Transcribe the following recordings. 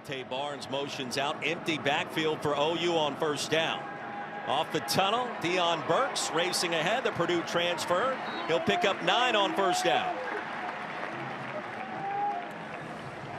Javonte Barnes motions out, empty backfield for OU on first down. Off the tunnel, Dion Burks racing ahead, the Purdue transfer. He'll pick up 9 on first down.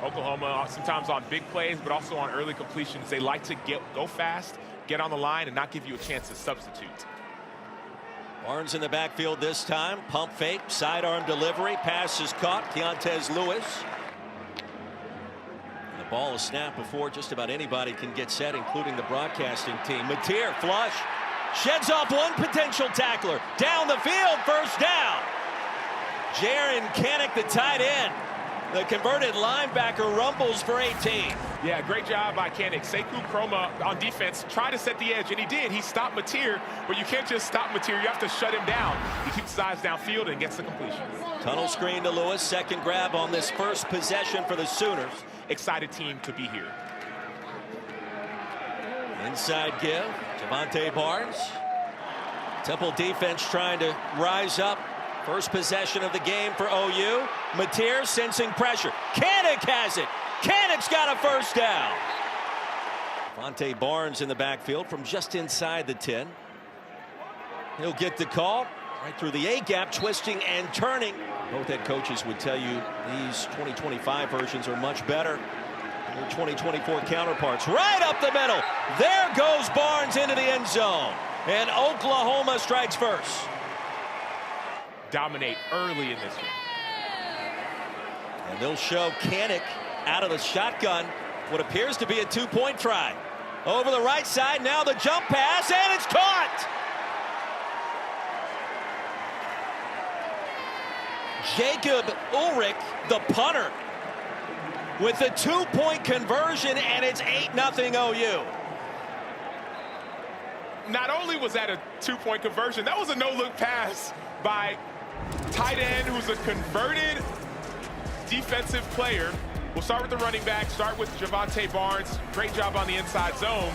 Oklahoma, sometimes on big plays, but also on early completions, they like to go fast, get on the line, and not give you a chance to substitute. Barnes in the backfield this time. Pump fake, sidearm delivery. Pass is caught. Keontez Lewis. The ball is snapped before just about anybody can get set, including the broadcasting team. Mateer, flush. Sheds off one potential tackler. Down the field, first down. Jaren Kanak, the tight end. The converted linebacker rumbles for 18. Yeah, great job by Kanak. Sekou Kroma on defense tried to set the edge, and he did. He stopped Mateer, but you can't just stop Mateer. You have to shut him down. He keeps his eyes downfield and gets the completion. Tunnel screen to Lewis. Second grab on this first possession for the Sooners. Excited team to be here. Inside give. Javonte Barnes. Temple defense trying to rise up. First possession of the game for OU. Mateer sensing pressure. Kanak has it. Kanak's got a first down. Javonte Barnes in the backfield from just inside the 10. He'll get the call right through the A-gap, twisting and turning. Both head coaches would tell you these 2025 versions are much better than their 2024 counterparts. Right up the middle. There goes Barnes into the end zone. And Oklahoma strikes first. Dominate early in this one. And they'll show Kanak out of the shotgun. What appears to be a two-point try. Over the right side, now the jump pass, and it's caught! Jacob Ulrich, the punter, with a two-point conversion, and it's 8-0 OU. Not only was that a two-point conversion, that was a no-look pass by tight end who's a converted defensive player. We'll start with the running back, start with Javonte Barnes. Great job on the inside zone.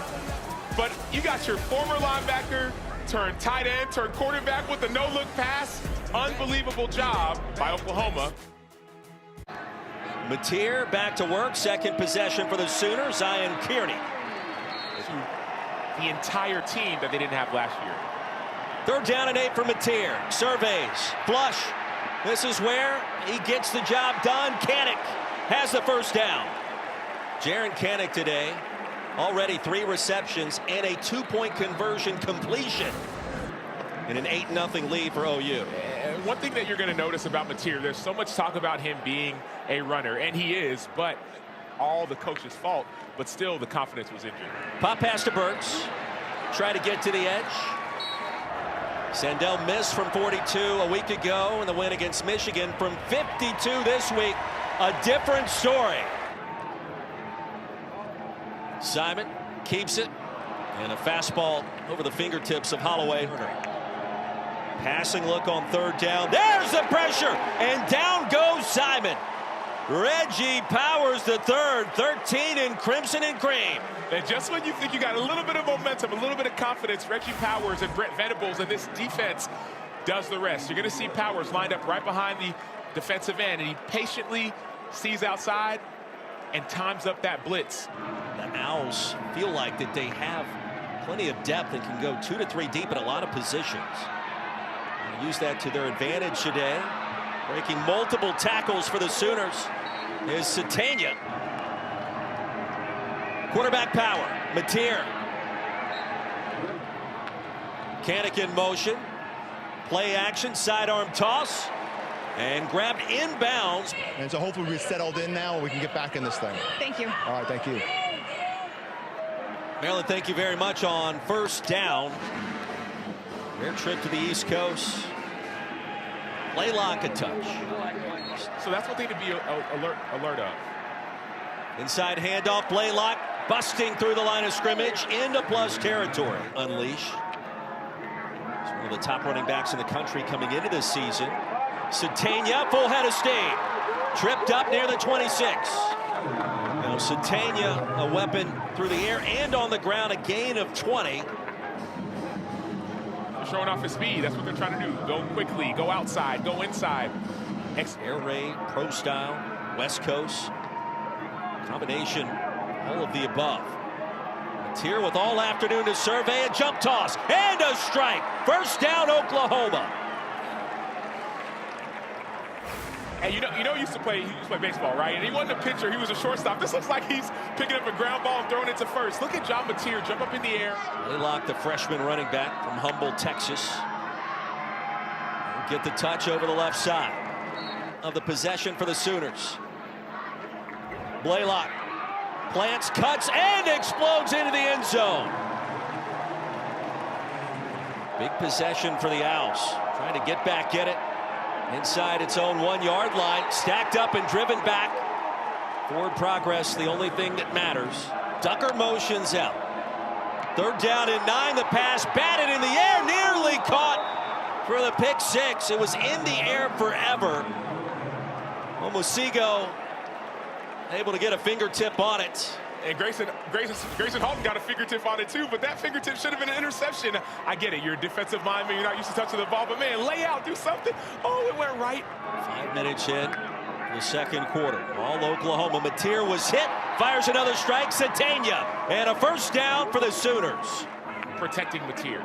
But you got your former linebacker, turned tight end, turned quarterback with a no-look pass. Unbelievable job by Oklahoma. Mateer back to work, second possession for the Sooners. Zion Kearney. The entire team that they didn't have last year. Third down and 8 for Mateer. Surveys. Flush. This is where he gets the job done. Kanak has the first down. Jaren Kanak today, already 3 receptions and a two-point conversion completion. And an 8-0 lead for OU. One thing that you're going to notice about Mateer, there's so much talk about him being a runner, and he is, but all the coach's fault, but still the confidence was injured. Pop pass to Burks. Try to get to the edge. Sandell missed from 42 a week ago in the win against Michigan. From 52 this week, a different story. Simon keeps it, and a fastball over the fingertips of Holloway. Passing look on third down. There's the pressure, and down goes Simon. Reggie Powers the third, 13 in crimson and cream. And just when you think you got a little bit of momentum, a little bit of confidence, Reggie Powers and Brent Venables and this defense does the rest. You're going to see Powers lined up right behind the defensive end, and he patiently sees outside and times up that blitz. The Owls feel like that they have plenty of depth and can go 2 to 3 deep in a lot of positions. And use that to their advantage today. Breaking multiple tackles for the Sooners is Satania. Quarterback power. Mateer. Kanak in motion. Play action. Sidearm toss. And grabbed inbounds. And so hopefully we're settled in now and we can get back in this thing. Thank you. All right, thank you. Maryland, thank you very much on first down. Their trip to the East Coast. Blaylock a touch. So that's what they need to be alert of. Inside handoff, Blaylock busting through the line of scrimmage into plus territory. Unleash. He's one of the top running backs in the country coming into this season. Satania, full head of steam. Tripped up near the 26. Now Satania, a weapon through the air and on the ground, a gain of 20. Showing off his speed. That's what they're trying to do. Go quickly, go outside, go inside. Air raid, pro style, West Coast. Combination All of the above. Mateer with all afternoon to survey a jump toss and a strike. First down, Oklahoma. And you know, he used to play baseball, right? And he wasn't a pitcher; he was a shortstop. This looks like he's picking up a ground ball and throwing it to first. Look at John Mateer jump up in the air. Blaylock, the freshman running back from Humboldt, Texas, will get the touch over the left side of the possession for the Sooners. Blaylock plants, cuts, and explodes into the end zone. Big possession for the Owls, trying to get back in it. Inside its own 1-yard line, stacked up and driven back. Forward progress, the only thing that matters. Ducker motions out. 3rd down and 9. The pass batted in the air, nearly caught for the pick 6. It was in the air forever. Omosigho able to get a fingertip on it. And Grayson Halton got a fingertip on it too, but that fingertip should have been an interception. I get it, you're a defensive lineman, you're not used to touching the ball, but man, lay out, do something. Oh, it went right. 5 minutes in the second quarter. All Oklahoma. Mateer was hit, fires another strike, Satania, and a first down for the Sooners. Protecting Mateer.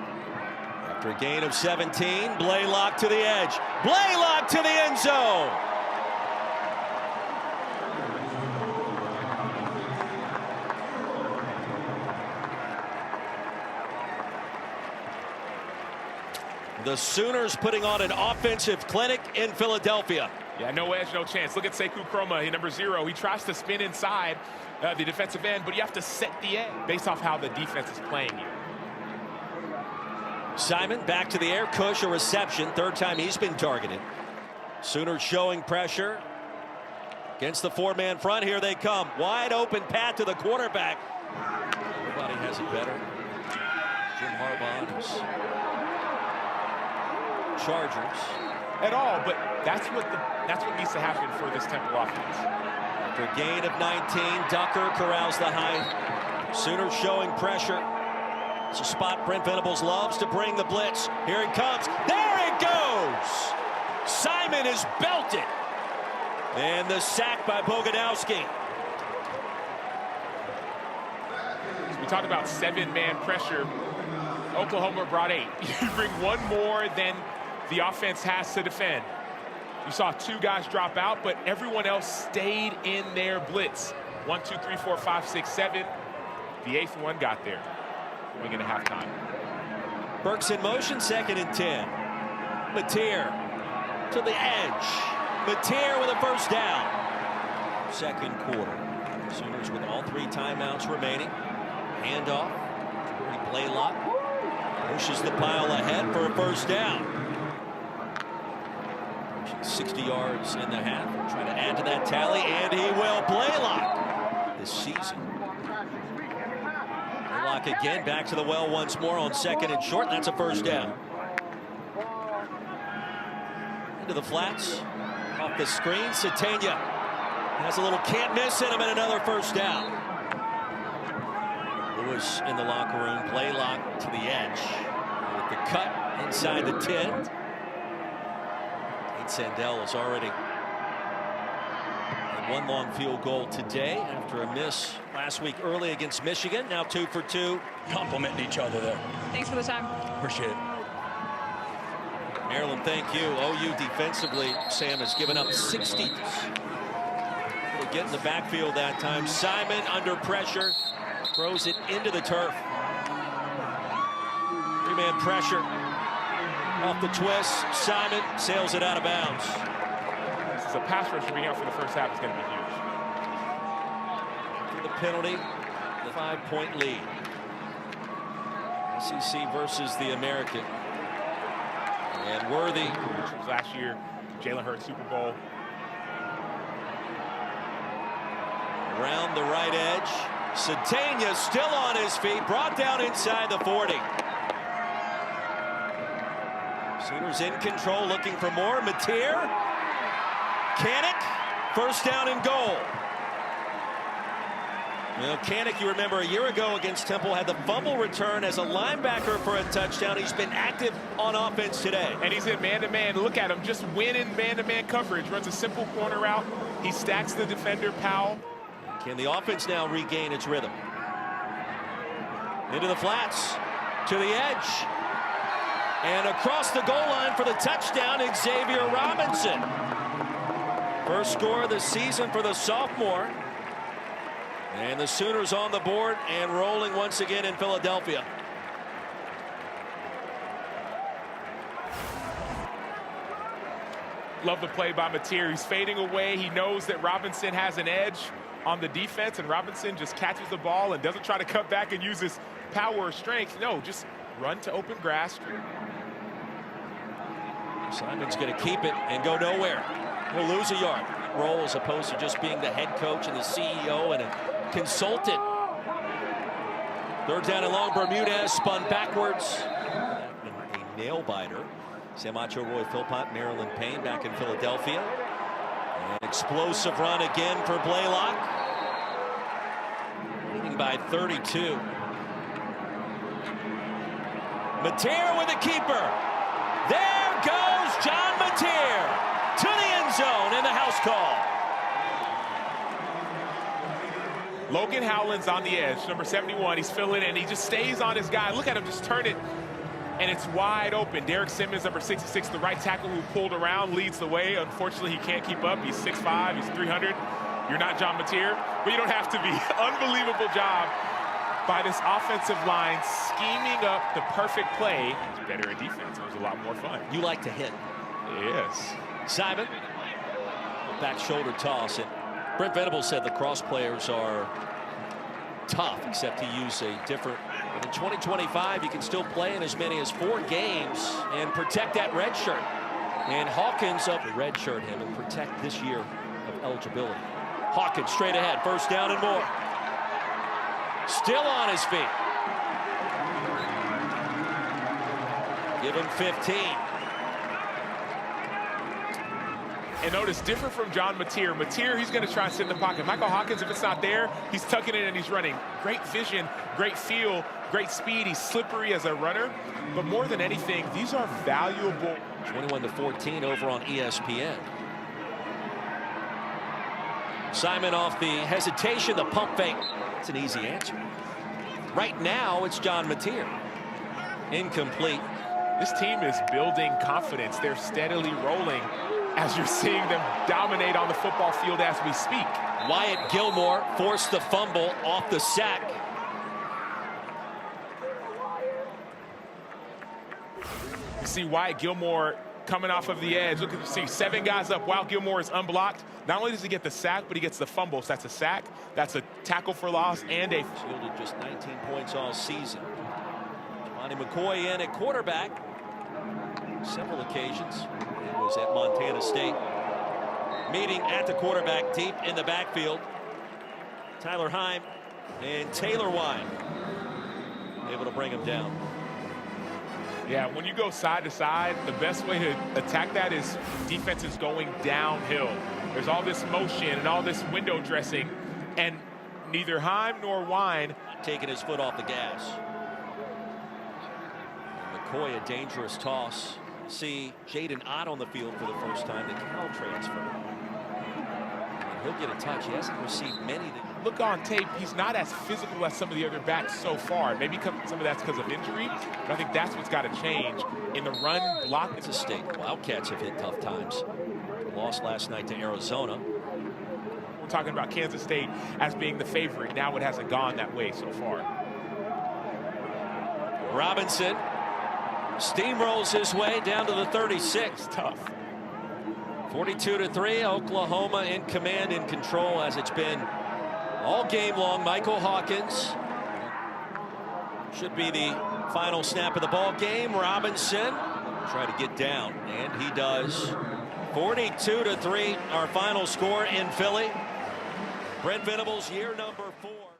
After a gain of 17, Blaylock to the edge. Blaylock to the end zone. The Sooners putting on an offensive clinic in Philadelphia. Yeah, no edge, no chance. Look at Sekou Kroma, number 0. He tries to spin inside the defensive end, but you have to set the edge based off how the defense is playing you. Simon back to the air. Cush a reception. 3rd time he's been targeted. Sooners showing pressure against the 4-man front. Here they come. Wide open path to the quarterback. Nobody has it better. Jim Harbaugh and his Chargers. At all, but that's what needs to happen for this Temple offense. After a gain of 19, Ducker corrals the high. Sooners showing pressure. It's a spot Brent Venables loves to bring the blitz. Here it comes. There it goes! Simon is belted. And the sack by Boganowski. We talked about 7-man pressure. Oklahoma brought 8. You bring one more than the offense has to defend. You saw 2 guys drop out, but everyone else stayed in their blitz. 1, 2, 3, 4, 5, 6, 7. The 8th one got there. Going into halftime. Burks in motion, 2nd and 10. Mateer to the edge. Mateer with a first down. Second quarter. Sooners with all 3 timeouts remaining. Handoff. Blaylock pushes the pile ahead for a first down. 60 yards in the half. Trying to add to that tally, and he will. Blaylock this season. Blaylock again back to the well once more on 2nd and short. That's a first down. Into the flats. Off the screen. Satania has a little can't miss in him, and another first down. Lewis in the locker room. Blaylock to the edge with the cut inside the 10. Sandell has already had 1 long field goal today after a miss last week early against Michigan. Now 2 for 2. Complimenting each other there. Thanks for the time. Appreciate it. Maryland, thank you. OU defensively, Sam, has given up 60. We'll get in the backfield that time. Simon under pressure. Throws it into the turf. 3-man pressure. Off the twist, Simon sails it out of bounds. This is a pass rush being out for the first half is going to be huge. For the penalty, the 5-point lead. SEC versus the American. And Worthy. Last year, Jalen Hurts Super Bowl. Around the right edge. Satania still on his feet, brought down inside the 40. Sooners in control, looking for more. Mateer. Kanak. First down and goal. Well, Kanak, you remember a year ago against Temple, had the fumble return as a linebacker for a touchdown. He's been active on offense today. And he's in man-to-man. Look at him, just winning man-to-man coverage. Runs a simple corner route. He stacks the defender, Powell. Can the offense now regain its rhythm? Into the flats, to the edge, and across the goal line for the touchdown, Xavier Robinson. First score of the season for the sophomore. And the Sooners on the board and rolling once again in Philadelphia. Love the play by Mateer. He's fading away. He knows that Robinson has an edge on the defense, and Robinson just catches the ball and doesn't try to cut back and use his power or strength. No, just run to open grass. Simon's going to keep it and go nowhere. He'll lose a yard. Role as opposed to just being the head coach and the CEO and a consultant. Third down and long. Bermudez spun backwards. A nail biter. Samacho Roy Philpott, Maryland Payne back in Philadelphia. An explosive run again for Blaylock. Leading by 32. Mateer with a keeper. There goes John Mateer to the end zone in the house call. Logan Howland's on the edge, number 71. He's filling in. He just stays on his guy. Look at him just turn it, and it's wide open. Derek Simmons, number 66, the right tackle who pulled around, leads the way. Unfortunately, he can't keep up. He's 6'5", he's 300. You're not John Mateer, but you don't have to be. Unbelievable job by this offensive line scheming up the perfect play. It's better in defense. It was a lot more fun. You like to hit. Yes. Simon, back shoulder toss. And Brent Venables said the cross players are tough, except he used a different. But in 2025, you can still play in as many as 4 games and protect that red shirt. And Hawkins up the red shirt him and protect this year of eligibility. Hawkins straight ahead, first down and more. Still on his feet. Give him 15. And notice, different from John Mateer. Mateer, he's going to try and sit in the pocket. Michael Hawkins, if it's not there, he's tucking it and he's running. Great vision, great feel, great speed. He's slippery as a runner. But more than anything, these are valuable. 21-14 over on ESPN. Simon off the hesitation, the pump fake. It's an easy answer. Right now, it's John Mateer. Incomplete. This team is building confidence. They're steadily rolling as you're seeing them dominate on the football field as we speak. Wyatt Gilmore forced the fumble off the sack. You see Wyatt Gilmore coming off of the edge. Look at you see 7 guys up while Gilmore is unblocked. Not only does he get the sack, but he gets the fumble. So that's a sack, that's a tackle for loss, and a Yielded just 19 points all season. Johnny McCoy in at quarterback. Several occasions. It was at Montana State. Meeting at the quarterback deep in the backfield. Tyler Heim and Taylor Wine able to bring him down. Yeah, when you go side to side, the best way to attack that is defense is going downhill. There's all this motion and all this window dressing, and neither Heim nor Wine taking his foot off the gas. McCoy, a dangerous toss. See Jaden Ott on the field for the first time, the Cal transfer. And he'll get a touch. He hasn't received many. Look on tape, he's not as physical as some of the other backs so far. Maybe some of that's because of injury, but I think that's what's got to change. In the run block, it's a state. Wildcats have hit tough times. Lost last night to Arizona. We're talking about Kansas State as being the favorite. Now it hasn't gone that way so far. Robinson steamrolls his way down to the 36. Tough. 42-3, Oklahoma in command, in control, as it's been all game long. Michael Hawkins should be the final snap of the ball game. Robinson try to get down, and he does. 42-3, our final score in Philly. Brent Venables, year number